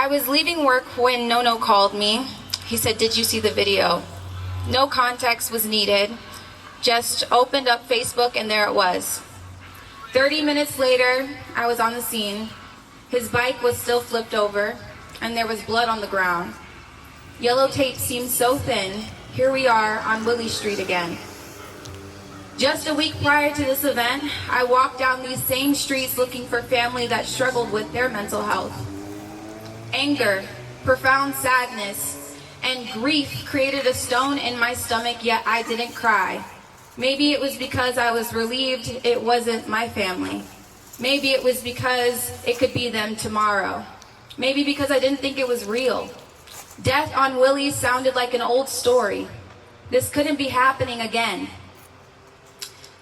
I was leaving work when Nono called me. He said, "Did you see the video?" No context was needed. Just opened up Facebook and there it was. 30 minutes later, I was on the scene. His bike was still flipped over and there was blood on the ground. Yellow tape seemed so thin. Here we are on Willie Street again. Just a week prior to this event, I walked down these same streets looking for family that struggled with their mental health. Anger, profound sadness, and grief created a stone in my stomach, yet I didn't cry. Maybe it was because I was relieved it wasn't my family. Maybe it was because it could be them tomorrow. Maybe because I didn't think it was real. Death on Willie sounded like an old story. This couldn't be happening again.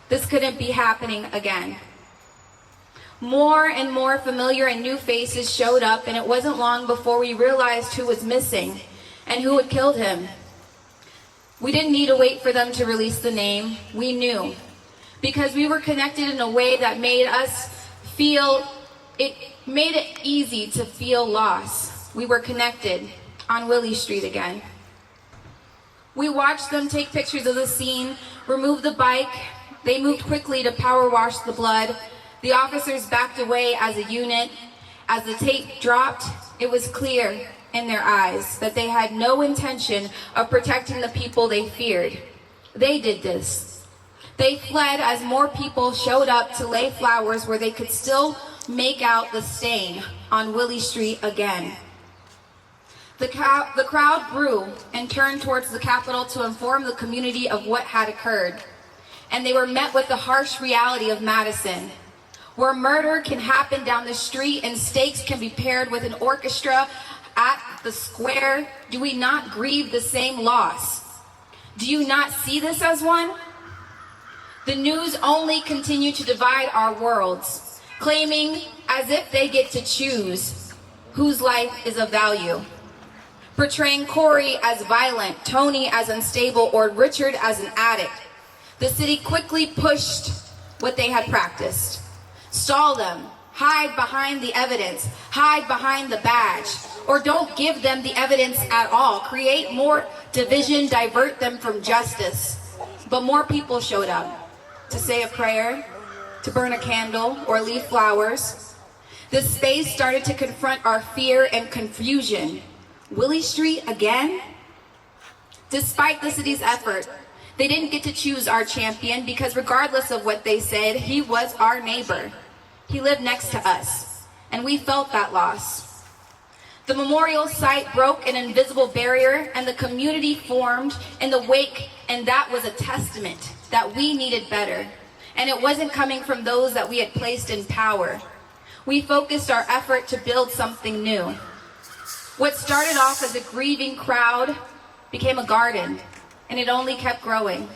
This couldn't be happening again. More and more familiar and new faces showed up, and it wasn't long before we realized who was missing and who had killed him. We didn't need to wait for them to release the name. We knew. Because we were connected in a way that made it easy to feel loss. We were connected on Willie Street again. We watched them take pictures of the scene, remove the bike. They moved quickly to power wash the blood. The officers backed away as a unit. As the tape dropped, it was clear in their eyes that they had no intention of protecting the people they feared. They did this. They fled as more people showed up to lay flowers where they could still make out the stain on Willie Street again. The crowd grew and turned towards the Capitol to inform the community of what had occurred. And they were met with the harsh reality of Madison, where murder can happen down the street and stakes can be paired with an orchestra at the square. Do we not grieve the same loss? Do you not see this as one? The news only continue to divide our worlds, claiming as if they get to choose whose life is of value. Portraying Corey as violent, Tony as unstable, or Richard as an addict. The city quickly pushed what they had practiced. Stall them, hide behind the evidence, hide behind the badge, or don't give them the evidence at all. Create more division, divert them from justice. But more people showed up to say a prayer, to burn a candle, or leave flowers. This space started to confront our fear and confusion. Willie Street again? Despite the city's effort, they didn't get to choose our champion because regardless of what they said, he was our neighbor. He lived next to us, and we felt that loss. The memorial site broke an invisible barrier, and the community formed in the wake, and that was a testament that we needed better. And it wasn't coming from those that we had placed in power. We focused our effort to build something new. What started off as a grieving crowd became a garden, and it only kept growing.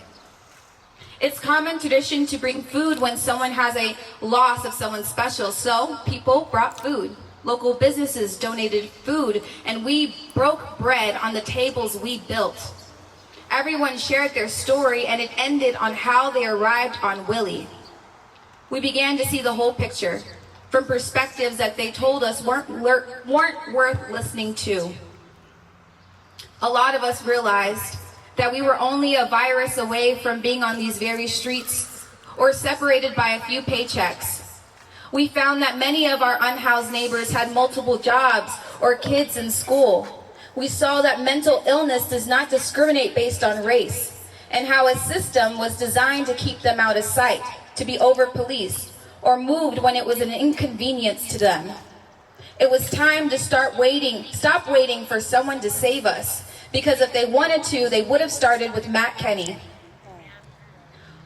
It's common tradition to bring food when someone has a loss of someone special, so people brought food. Local businesses donated food, and we broke bread on the tables we built. Everyone shared their story, and it ended on how they arrived on Willie. We began to see the whole picture, from perspectives that they told us weren't worth listening to. A lot of us realized that we were only a virus away from being on these very streets or separated by a few paychecks. We found that many of our unhoused neighbors had multiple jobs or kids in school. We saw that mental illness does not discriminate based on race, and how a system was designed to keep them out of sight, to be over-policed, or moved when it was an inconvenience to them. It was time to stop waiting for someone to save us, because if they wanted to, they would have started with Matt Kenny.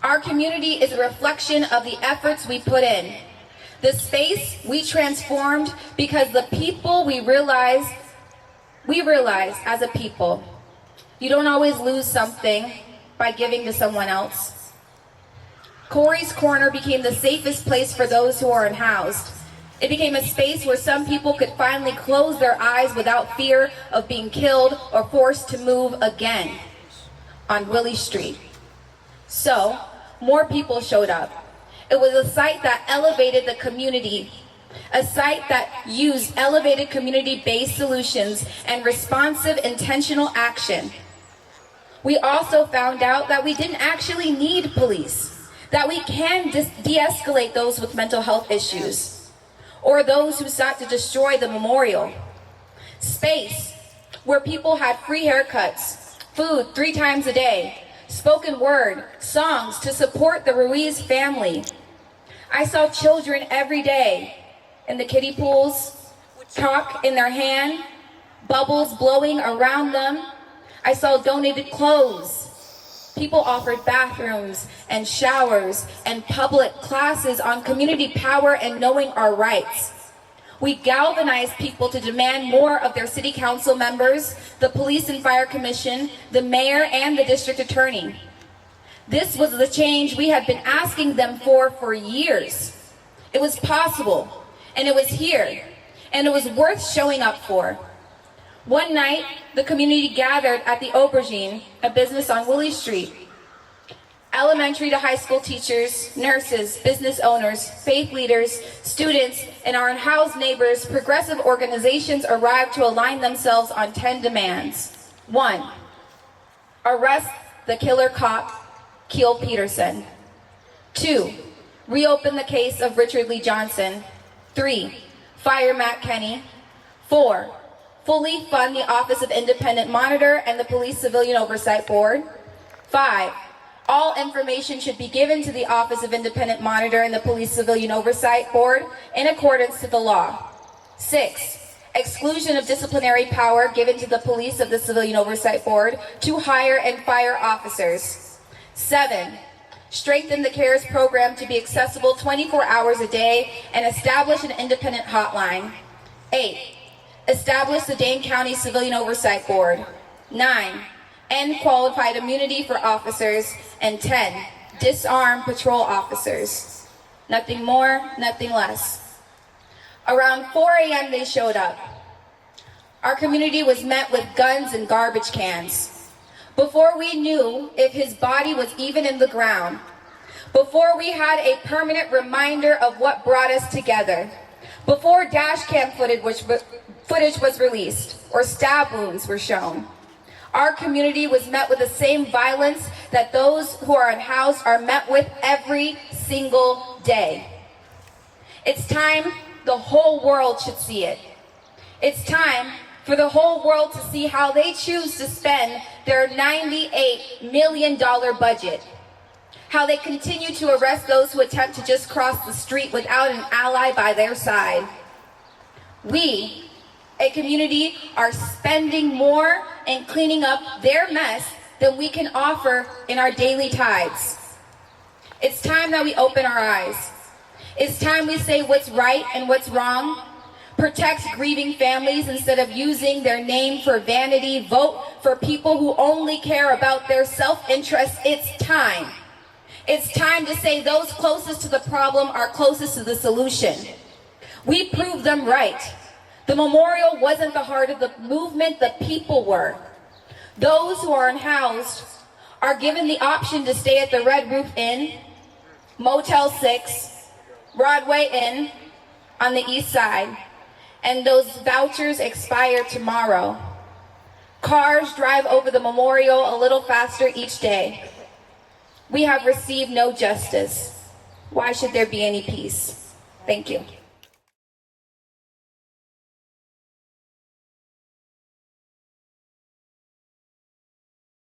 Our community is a reflection of the efforts we put in. The space we transformed because the people we realized as a people, you don't always lose something by giving to someone else. Corey's Corner became the safest place for those who are unhoused. It became a space where some people could finally close their eyes without fear of being killed or forced to move again on Willie Street. So, more people showed up. It was a site that elevated the community, a site that used elevated community-based solutions and responsive intentional action. We also found out that we didn't actually need police, that we can de-escalate those with mental health issues, or those who sought to destroy the memorial. Space, where people had free haircuts, food 3 times a day, spoken word, songs to support the Ruiz family. I saw children every day in the kiddie pools, chalk in their hand, bubbles blowing around them. I saw donated clothes. People offered bathrooms and showers and public classes on community power and knowing our rights. We galvanized people to demand more of their city council members, the police and fire commission, the mayor, and the district attorney. This was the change we had been asking them for years. It was possible. And it was here, and it was worth showing up for. One night, the community gathered at the Aubergine, a business on Willie Street. Elementary to high school teachers, nurses, business owners, faith leaders, students, and our unhoused neighbors, progressive organizations arrived to align themselves on 10 demands. 1, arrest the killer cop, Keel Peterson. 2, reopen the case of Richard Lee Johnson. 3, fire Matt Kenny. 4, fully fund the Office of Independent Monitor and the Police Civilian Oversight Board. 5, all information should be given to the Office of Independent Monitor and the Police Civilian Oversight Board in accordance to the law. 6, exclusion of disciplinary power given to the police of the Civilian Oversight Board to hire and fire officers. 7, strengthen the CARES program to be accessible 24 hours a day and establish an independent hotline. 8, establish the Dane County Civilian Oversight Board. 9, end qualified immunity for officers. And 10, disarm patrol officers. Nothing more, nothing less. Around 4 a.m. they showed up. Our community was met with guns and garbage cans. Before we knew if his body was even in the ground, before we had a permanent reminder of what brought us together, before dash cam footage was released or stab wounds were shown, our community was met with the same violence that those who are unhoused are met with every single day. It's time the whole world should see it. It's time for the whole world to see how they choose to spend their $98 million budget. How they continue to arrest those who attempt to just cross the street without an ally by their side. We, a community, are spending more in cleaning up their mess than we can offer in our daily tithes. It's time that we open our eyes. It's time we say what's right and what's wrong. Protect grieving families instead of using their name for vanity. Vote for people who only care about their self-interest. It's time. It's time to say those closest to the problem are closest to the solution. We proved them right. The memorial wasn't the heart of the movement, the people were. Those who are unhoused are given the option to stay at the Red Roof Inn, Motel 6, Broadway Inn on the east side, and those vouchers expire tomorrow. Cars drive over the memorial a little faster each day. We have received no justice. Why should there be any peace? Thank you.